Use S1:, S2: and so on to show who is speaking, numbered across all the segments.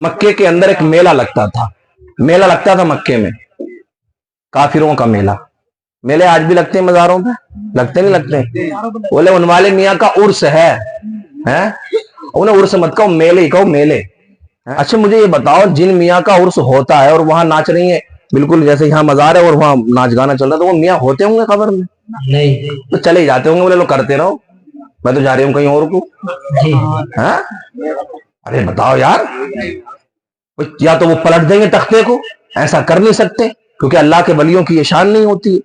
S1: مکے کے اندر ایک میلہ لگتا تھا مکے میں، کافروں کا میلہ۔ میلے آج بھی لگتے ہیں مزاروں پہ، لگتے نہیں لگتے؟ بولے ان والے میاں کا عرس ہے، انہیں عرس مت کہو، میلے ہی کہو، میلے۔ اچھا مجھے یہ بتاؤ، جن میاں کا عرس ہوتا ہے اور وہاں ناچ رہی ہیں، بالکل جیسے یہاں مزار ہے اور وہاں ناچ گانا چل رہا ہے، تو وہ میاں ہوتے ہوں گے قبر میں؟ نہیں، تو چلے ہی جاتے ہوں گے، بولے لو کرتے رہو، میں تو جا رہی ہوں کہیں اور کو۔ ارے بتاؤ یار، یا تو وہ پلٹ دیں گے تختے کو، ایسا کر نہیں سکتے کیونکہ اللہ کے ولیوں کی یہ شان نہیں ہوتی ہے۔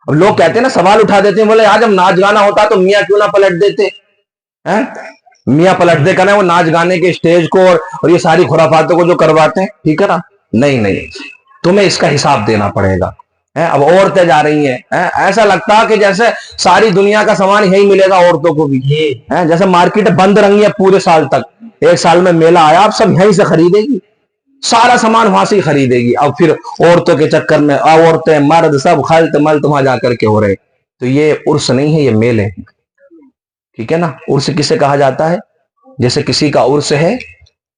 S1: اب لوگ کہتے ہیں نا، سوال اٹھا دیتے ہیں، بولے آج ہم ناچ گانا ہوتا تو میاں کیوں نہ پلٹ دیتے؟ میاں پلٹ دے کرنا وہ ناچ گانے کے اسٹیج کو اور یہ ساری خرافاتوں کو جو کرواتے ہیں، ٹھیک ہے نا؟ نہیں، تمہیں اس کا حساب دینا پڑے گا۔ اب عورتیں جا رہی ہیں، ایسا لگتا کہ جیسے ساری دنیا کا سامان یہی ملے گا عورتوں کو بھی، جیسے مارکیٹ بند رہی ہے پورے سال تک، ایک سال میں میلہ آیا اب سب یہیں سے خریدے گی، سارا سامان وہاں سے ہی خریدے گی۔ اب پھر عورتوں کے چکر میں عورتیں مرد سب خلط ملط وہاں جا کر کے ہو رہے۔ تو یہ عرس نہیں ہے، یہ میلے ہیں، ٹھیک ہے نا؟ عرس کسے کہا جاتا ہے؟ جیسے کسی کا عرس ہے،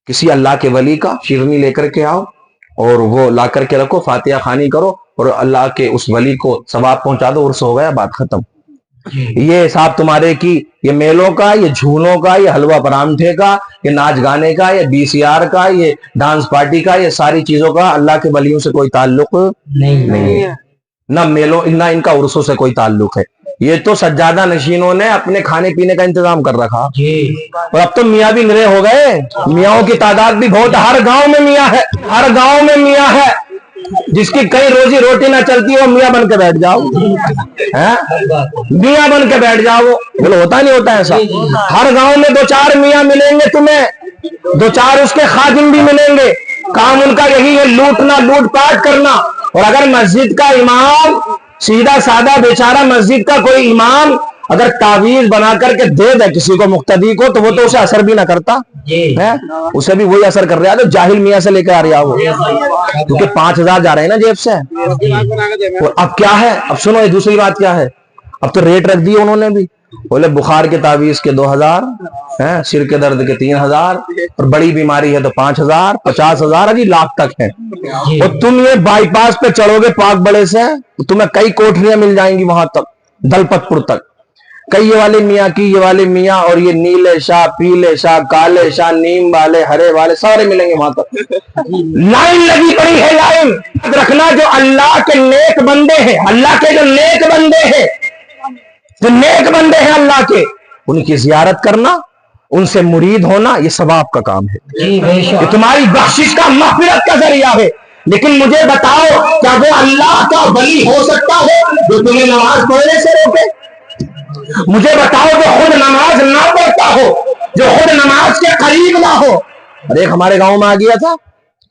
S1: کسی اللہ کے ولی کا، شیرنی لے کر کے آؤ اور وہ لا کر کے رکھو، فاتحہ خوانی کرو اور اللہ کے اس ولی کو ثواب پہنچا دو، عرس ہو گیا، بات ختم۔ یہ حساب تمہارے کی، یہ میلوں کا، یہ جھولوں کا، یہ حلوہ پرانٹھے کا، یہ ناچ گانے کا، یہ BCR کا، یہ ڈانس پارٹی کا، یہ ساری چیزوں کا اللہ کے ولیوں سے کوئی تعلق نہیں ہے، نہ میلوں نہ ان کا عرسوں سے کوئی تعلق ہے۔ یہ تو سجادہ نشینوں نے اپنے کھانے پینے کا انتظام کر رکھا، اور اب تو میاں بھی نرے ہو گئے، میاں کی تعداد بھی بہت، ہر گاؤں میں میاں ہے، ہر گاؤں میں میاں ہے، جس کی کئی روزی روٹی نہ چلتی وہ میاں بن کے بیٹھ جاؤ، میاں بن کے بیٹھ جاؤ، بولو ہوتا نہیں ہوتا ایسا؟ ہر گاؤں میں 2-4 میاں ملیں گے تمہیں، 2-4 اس کے خادم بھی ملیں گے، کام ان کا یہی ہے، لوٹنا، لوٹ پاٹ کرنا۔ اور اگر مسجد کا امام، سیدھا سادہ بیچارہ مسجد کا کوئی امام اگر تعویذ بنا کر کے دے دے کسی کو مقتدی کو، تو وہ تو اسے اثر بھی نہ کرتا، اسے بھی وہی اثر کر رہا ہے تو جاہل میاں سے لے کے آ رہا ہو، کیونکہ 5,000 جا رہے ہیں نا جیب سے۔ اور اب کیا ہے، اب سنو یہ دوسری بات کیا ہے، اب تو ریٹ رکھ دی انہوں نے بھی، بولے بخار کے تعویذ کے 2,000، سر کے درد کے 3,000، اور بڑی بیماری ہے تو 5,000، 50,000، ابھی لاکھ تک ہے۔ اور تم یہ بائی پاس پہ چڑھو گے پاک بڑے سے، تمہیں کئی کوٹریاں مل جائیں گی وہاں تک، دلپت پور تک، کئی یہ والے میاں کی، یہ والے میاں، اور یہ نیلے شاہ، پیلے شاہ، کالے شاہ، نیم والے، ہرے والے، سارے ملیں گے وہاں تک۔ لائن لگی پڑی ہے، لائن رکھنا۔ جو اللہ کے نیک بندے ہیں، اللہ کے جو نیک بندے ہیں، جو نیک بندے ہیں اللہ کے، ان کی زیارت کرنا، ان سے مرید ہونا، یہ ثواب کا کام ہے، یہ تمہاری بخشش کا، مغفرت کا ذریعہ ہے۔ لیکن مجھے بتاؤ، کیا وہ اللہ کا ولی ہو سکتا ہے جو تمہیں نماز پڑھنے سے روکے؟ مجھے بتاؤ جو خود نماز نہ پڑھتا ہو، جو خود نماز کے قریب نہ ہو۔ اور ایک ہمارے گاؤں میں آ گیا تھا،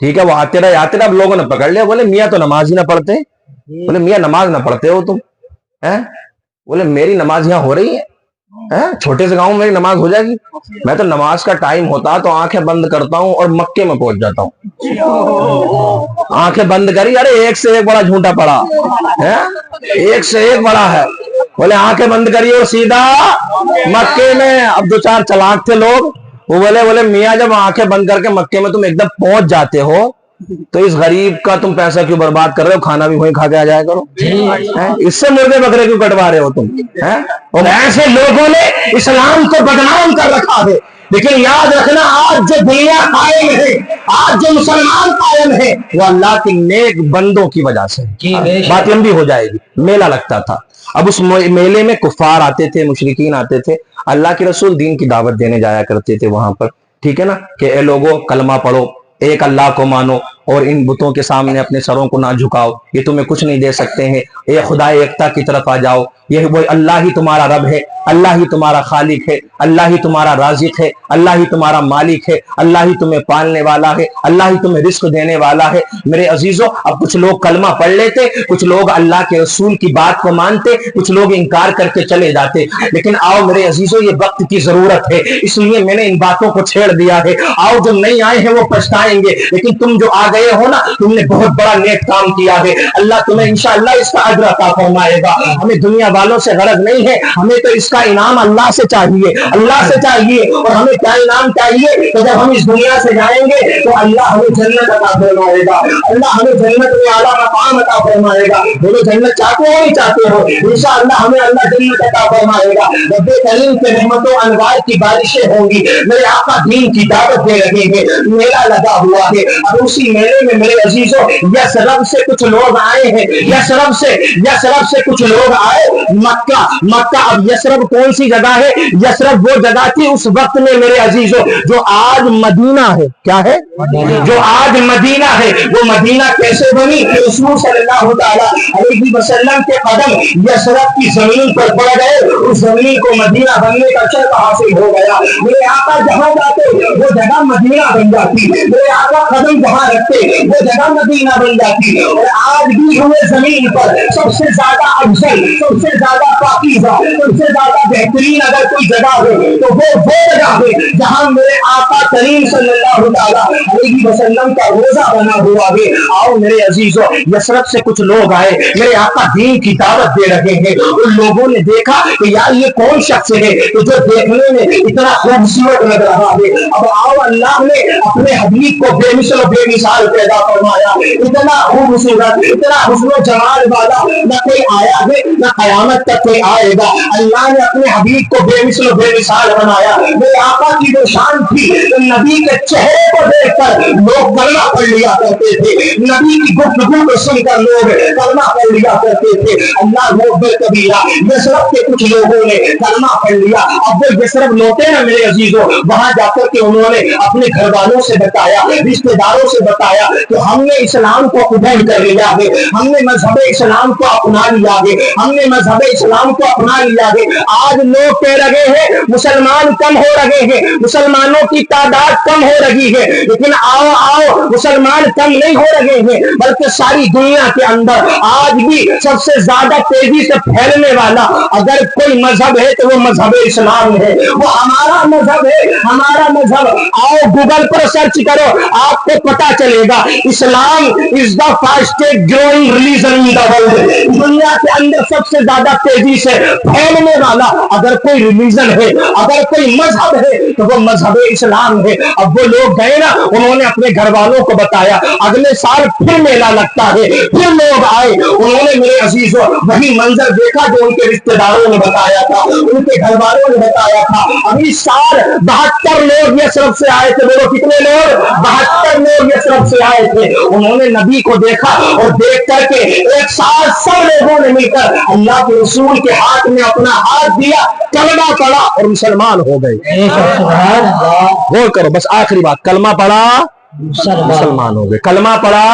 S1: ٹھیک ہے، وہ آتے رہے، اب لوگوں نے پکڑ لیا، بولے میاں تو نماز ہی نہ پڑھتے۔ بولے میاں نماز نہ پڑھتے ہو تم؟ بولے میری نماز یہاں ہو رہی ہے، چھوٹے سے گاؤں میں میری نماز ہو جائے گی؟ میں تو نماز کا ٹائم ہوتا تو آنکھیں بند کرتا ہوں اور مکے میں پہنچ جاتا ہوں۔ آنکھیں بند کری، ارے ایک سے ایک بڑا جھوٹا پڑا، ایک سے ایک بڑا ہے۔ بولے آنکھیں بند کری اور سیدھا مکے میں۔ اب 2-4 چلاک تھے لوگ، وہ بولے میاں جب آنکھیں بند کر کے مکے میں تم ایک دم پہنچ جاتے ہو تو اس غریب کا تم پیسہ کیوں برباد کر رہے ہو، کھانا بھی وہیں کھا کے آ جایا کرو، اس سے مرغے بکرے کیوں کٹوا رہے ہو تم؟ اور ایسے لوگوں نے اسلام کو بدنام کر رکھا ہے۔ لیکن یاد رکھنا، آج جو دنیا قائم ہے، آج جو مسلمان قائم ہے، وہ اللہ کے نیک بندوں کی وجہ سے۔ بات لمبی ہو جائے گی۔ میلہ لگتا تھا، اب اس میلے میں کفار آتے تھے، مشرکین آتے تھے، اللہ کے رسول دین کی دعوت دینے جایا کرتے تھے وہاں پر، ٹھیک ہے نا، کہ اے لوگو کلمہ پڑھو، ایک اللہ کو مانو اور ان بتوں کے سامنے اپنے سروں کو نہ جھکاؤ، یہ تمہیں کچھ نہیں دے سکتے ہیں، اے خدا ایکتا کی طرف آ جاؤ، یہ وہ اللہ ہی تمہارا رب ہے، اللہ ہی تمہارا خالق ہے، اللہ ہی تمہارا رازق ہے، اللہ ہی تمہارا مالک ہے، اللہ ہی تمہیں پالنے والا ہے، اللہ ہی تمہیں رزق دینے والا ہے۔ میرے عزیزوں، اب کچھ لوگ کلمہ پڑھ لیتے، کچھ لوگ اللہ کے رسول کی بات کو مانتے، کچھ لوگ انکار کر کے چلے جاتے۔ لیکن آؤ میرے عزیزوں، یہ وقت کی ضرورت ہے، اس لیے میں نے ان باتوں کو چھیڑ دیا ہے۔ آؤ جو نہیں آئے ہیں وہ پچھتائیں گے، لیکن تم جو آ گئے ہو نا، تم نے بہت بڑا نیک کام کیا ہے، اللہ تمہیں انشاءاللہ اس کا اجر عطا فرمائے گا۔ ہمیں دنیا والوں سے غرض نہیں ہے, ہمیں تو اس کا انعام اللہ سے چاہیے, اللہ سے چاہیے. اور ہمیں کیا انعام چاہیے؟ تو جب ہم اس دنیا سے جائیں گے تو اللہ ہمیں جنت عطا فرمائے گا, اللہ ہمیں جنت میں اعلیٰ مقام عطا فرمائے گا. بولو جنت چاہتے ہو نہیں چاہتے ہو؟ انشاءاللہ ہمیں اللہ جنت عطا فرمائے گا. رب کریم کے رحمت و انوار کی بارشیں ہوں گی, میرے آقا دین کی دعوت دے رہے ہیں, میلہ لگا ہوا ہے. اب اسی میلے میں میرے عزیزوں یثرب سے کچھ لوگ آئے ہیں, یثرب سے کچھ لوگ آئے مکہ. اب یثرب کون سی جگہ ہے؟ یثرب وہ جگہ تھی اس وقت میں میرے عزیزوں جو آج مدینہ ہے. کیا ہے؟ جو آج مدینہ ہے. وہ مدینہ کیسے بنی؟ رسول صلی اللہ تعالیٰ علیہ وسلم کے قدم یثرب کی زمین پر پڑ گئے, اس زمین کو مدینہ بننے کا شرف حاصل ہو گیا. میرے آقا جہاں جاتے وہ جگہ مدینہ بن جاتی, میرے آقا قدم جہاں رکھتے وہ جگہ مدینہ بن جاتی. اور آج بھی ہوئے زمین پر سب سے زیادہ افضل, سب سے زیادہ پاکیزہ, سب سے زیادہ بہترین اگر کوئی جگہ ہو تو وہ جگہ ہے جہاں میرے آقا کریم صلی اللہ تعالیٰ علیہ وسلم کا روزہ بنا ہوا ہے. آؤ میرے عزیزوں, یثرب سے کچھ لوگ آئے, میرے آقا دین کی دعوت دے رہے ہیں. ان لوگوں نے دیکھا کہ یار یہ کون شخص ہے کہ جو دیکھنے میں اتنا خوبصورت لگ رہا ہے. اب آؤ, اللہ نے اپنے حبیب کو بے مثل و بے مثال پیدا فرمایا, اتنا خوبصورت, اتنا حسن و جمال والا نہ کوئی آیا ہے نہ قیامت تک کوئی آئے گا. اللہ نے اپنے حبیب کو بے مثل و بے مثال بنایا. میرے آقا کی وہ شان تھی کہ نبی کے چہرے کو دیکھ کر لوگ کلمہ پڑھ لیا کرتے تھے, نبی کی گفتگو کو سن کر لوگ کلمہ پڑھ لیا کرتے تھے. اللہ وہ کبیرہ یثرب کے کچھ لوگوں نے کلمہ پڑھ لیا. اب وہ یثرب لوٹے نا میرے عزیزوں, وہاں جا کر کے انہوں نے اپنے گھر والوں سے بتایا, رشتے داروں سے بتایا کہ ہم نے اسلام کو قبول کر لیا ہے, ہم نے مذہب اسلام کو اپنا لیا ہے, ہم نے مذہب اسلام کو اپنا لیا ہے. آج لوگ کہہ رہے ہیں مسلمان کم ہو رہے ہیں, مسلمانوں کی تعداد کم ہو رہی ہے, لیکن آؤ مسلمان کم نہیں ہو رہے ہیں بلکہ ساری دنیا کے اندر آج بھی سب سے زیادہ تیزی سے پھیلنے والا اگر کوئی مذہب ہے تو وہ مذہب اسلام ہے, وہ ہمارا مذہب ہے, ہمارا مذہب. آؤ گوگل پر سرچ کرو, آپ کو پتا چلے گا Islam is the fastest growing religion in the world. دنیا کے اندر سب سے زیادہ تیزی سے پھیلنے والا اگر کوئی ریلیجن ہے, اگر کوئی مذہب ہے تو وہ مذہب اسلام ہے. اب وہ لوگ گئے نا, انہوں نے اپنے گھر والوں کو بتایا, اگلے سال پھر میلہ لگتا ہے, پھر لوگ آئے, انہوں نے میرے عزیزوں وہی منظر دیکھا جو ان کے رشتے داروں نے بتایا تھا, ان کے گھر والوں نے بتایا تھا. ابھی سال 72 لوگ یثرب سے آئے تھے. بولو کتنے لوگ؟ 72 لوگ یثرب سے آئے تھے. انہوں نے نبی کو دیکھا اور دیکھ کر کے ایک ساتھ سب لوگوں نے مل کر اللہ کے رسول کے ہاتھ میں اپنا ہاتھ دیا, کلمہ پڑا اور مسلمان ہو گئے. غور کرو, بس آخری بات, کلمہ پڑا مسلمان ہو گئے, کلمہ پڑا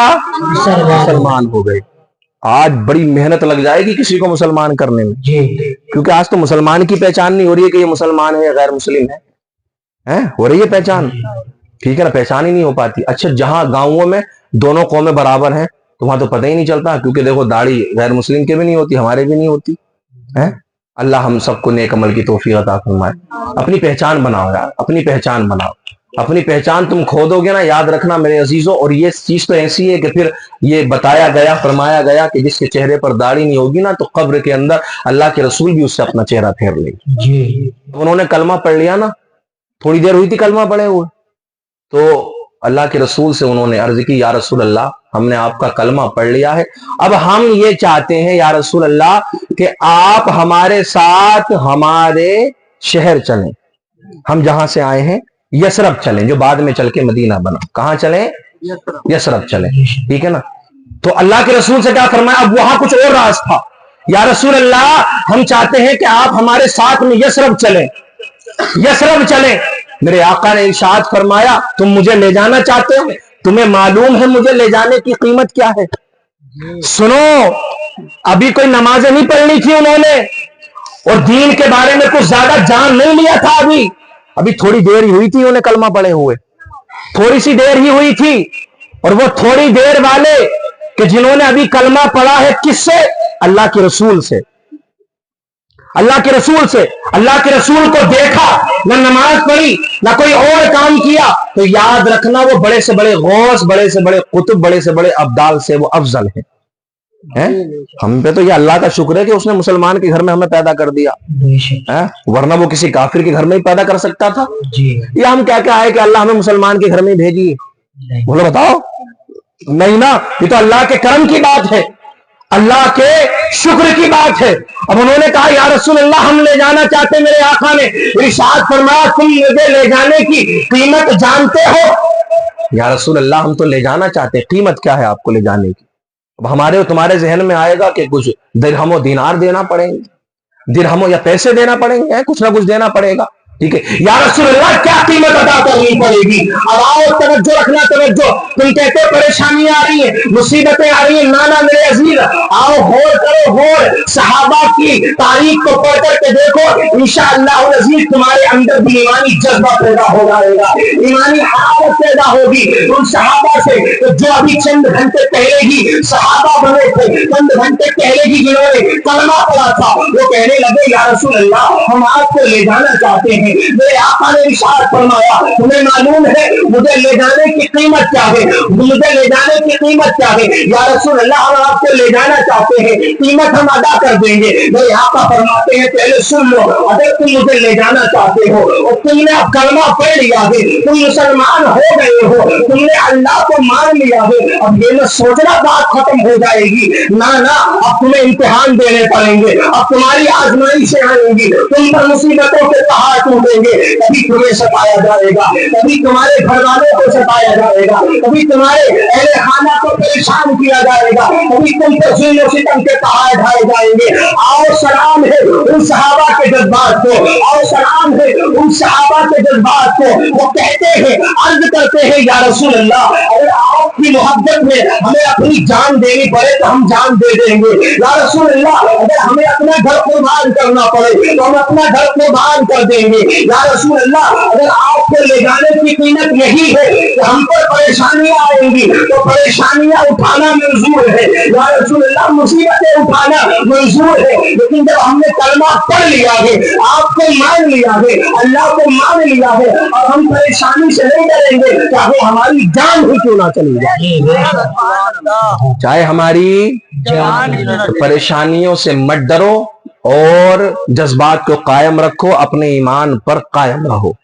S1: مسلمان ہو گئے. آج بڑی محنت لگ جائے گی کسی کو مسلمان کرنے میں, کیونکہ آج تو مسلمان کی پہچان نہیں ہو رہی ہے کہ یہ مسلمان ہے یا غیر مسلم ہے. ہو رہی ہے پہچان, ٹھیک ہے نا, پہچان ہی نہیں ہو پاتی. اچھا جہاں گاؤں میں دونوں قومیں برابر ہیں تو وہاں تو پتہ ہی نہیں چلتا, کیونکہ دیکھو داڑھی غیر مسلم کے بھی نہیں ہوتی, ہمارے بھی نہیں ہوتی. اللہ ہم سب کو نیک عمل کی توفیق عطا فرمائے. اپنی پہچان بناؤ یار, اپنی پہچان بناؤ. اپنی پہچان تم کھو دو گے نا, یاد رکھنا میرے عزیزوں. اور یہ چیز تو ایسی ہے کہ پھر یہ بتایا گیا, فرمایا گیا کہ جس کے چہرے پر داڑھی نہیں ہوگی نا تو قبر کے اندر اللہ کے رسول بھی اس سے اپنا چہرہ پھیر لیں گے. انہوں نے کلمہ پڑھ لیا نا, تھوڑی دیر ہوئی تھی کلمہ پڑھے ہوئے, تو اللہ کے رسول سے انہوں نے عرض کی, یا رسول اللہ ہم نے آپ کا کلمہ پڑھ لیا ہے, اب ہم یہ چاہتے ہیں یا رسول اللہ کہ آپ ہمارے ساتھ ہمارے شہر چلیں, ہم جہاں سے آئے ہیں یثرب چلیں, جو بعد میں چل کے مدینہ بنا. کہاں چلیں؟ یثرب چلیں, ٹھیک ہے نا. تو اللہ کے رسول سے کیا فرمایا, اب وہاں کچھ اور راز تھا. یا رسول اللہ ہم چاہتے ہیں کہ آپ ہمارے ساتھ میں یثرب چلیں, یثرب چلیں. میرے آقا نے ارشاد فرمایا, تم مجھے لے جانا چاہتے ہو, تمہیں معلوم ہے مجھے لے جانے کی قیمت کیا ہے. سنو, ابھی کوئی نمازیں نہیں پڑھنی تھی انہوں نے, اور دین کے بارے میں کچھ زیادہ جان نہیں لیا تھا. ابھی تھوڑی دیر ہی ہوئی تھی انہیں کلمہ پڑھے ہوئے, تھوڑی سی دیر ہی ہوئی تھی. اور وہ تھوڑی دیر والے کہ جنہوں نے ابھی کلمہ پڑھا ہے کس سے؟ اللہ کے رسول سے, اللہ کے رسول سے. اللہ کے رسول کو دیکھا, نہ نماز پڑھی نہ کوئی اور کام کیا, تو یاد رکھنا وہ بڑے سے بڑے غوث, بڑے سے بڑے قطب, بڑے سے بڑے ابدال سے وہ افضل ہیں. ہے؟ ہم پہ تو یہ اللہ کا شکر ہے کہ اس نے مسلمان کے گھر میں ہمیں پیدا کر دیا ہے، ورنہ وہ کسی کافر کے گھر میں ہی پیدا کر سکتا تھا. یہ ہم کیا کیا ہے کہ اللہ ہمیں مسلمان کے گھر میں ہی بھیجیے؟ بولو بتاؤ. نہیں نا، یہ تو اللہ کے کرم کی بات ہے، اللہ کے شکر کی بات ہے. اب انہوں نے کہا یا رسول اللہ ہم لے جانا چاہتے. میرے آقا نے ارشاد فرمایا تم مجھے لے جانے کی قیمت جانتے ہو؟ یا رسول اللہ ہم تو لے جانا چاہتے، قیمت کیا ہے آپ کو لے جانے کی؟ اب ہمارے اور تمہارے ذہن میں آئے گا کہ کچھ درہم و دینار دینا پڑیں گے، درہم یا پیسے دینا پڑیں گے، کچھ نہ کچھ دینا پڑے گا. ٹھیک ہے یا رسول اللہ کیا قیمت ادا کرنی پڑے گی؟ اب آؤ توجہ رکھنا، توجہ. تم کہتے پریشانیاں آ رہی ہیں، مصیبتیں آ رہی ہیں. نانا میرے عزیز آؤ غور کرو، غور صحابہ کی تاریخ کو پڑھ کر کے دیکھو. انشاءاللہ العزیز تمہارے اندر بھی ایمانی جذبہ پیدا ہو جائے گا، ایمانی حرارت پیدا ہوگی ان صحابہ سے جو ابھی چند گھنٹے پہلے ہی صحابہ بنے تھے، چند گھنٹے پہلے ہی جنہوں نے کلمہ پڑھا تھا. وہ کہنے لگے یا رسول اللہ ہم آپ کو لے جانا چاہتے ہیں. میرے آقا نے ارشاد فرمایا تمہیں معلوم ہے مجھے لے جانے کی قیمت کیا ہے؟ مجھے لے جانے کی قیمت کیا ہے؟ یا رسول اللہ ہم آپ کو لے جانا چاہتے ہیں، قیمت ہم ادا کر دیں گے. میرے آقا فرماتے ہیں پہلے سن لو، اگر تم مجھے لے جانا چاہتے ہو اور تم نے اب کلمہ پڑھ لیا ہے، تم مسلمان ہو گئے ہو، تم نے اللہ کو مان لیا ہے، اب یہ نہ سوچنا بات ختم ہو جائے گی. نہ اب تمہیں امتحان دینے پڑیں گے، اب تمہاری آزمائشیں آئیں گی، تم پر مصیبتوں کے پہاڑ ٹوٹیں گے. کبھی تمہیں ستایا جائے گا، کبھی تمہارے گھر والوں کو ستایا جائے گا، کبھی تمہارے اہل خانہ کو پریشان کیا جائے گا، کبھی تم پر ظلم و ستم کے پہاڑ ڈھائے جائیں گے. آؤ سلام ہے ان صحابہ کے جذبات کو، آؤ سلام ہے ان صحابہ کے جذبات کو. وہ کہتے ہیں، عرض کرتے ہیں یا رسول اللہ اگر آپ کی محبت میں ہمیں اپنی جان دینی پڑے تو ہم جان دے دیں گے. یا رسول اللہ اگر ہمیں اپنا گھر قربان کرنا پڑے تو ہم اپنا گھر قربان کر دیں گے. یا رسول اللہ اگر آپ کو لے جانے کی قیمت یہی ہے کہ ہم پر پریشانیاں آئیں گی تو پریشانیاں اٹھانا منظور ہے. یا رسول اللہ مصیبتیں اٹھانا منظور ہے، لیکن جب ہم نے کلمہ پڑھ لیا ہے، آپ کو مان لیا ہے، اللہ کو مان لیا ہے، اور ہم پریشانی سے نہیں ڈریں گے چاہے ہماری جان ہی کیوں نہ چلی جائے، چاہے ہماری پریشانیوں سے مت ڈرو اور جذبات کو قائم رکھو، اپنے ایمان پر قائم رہو.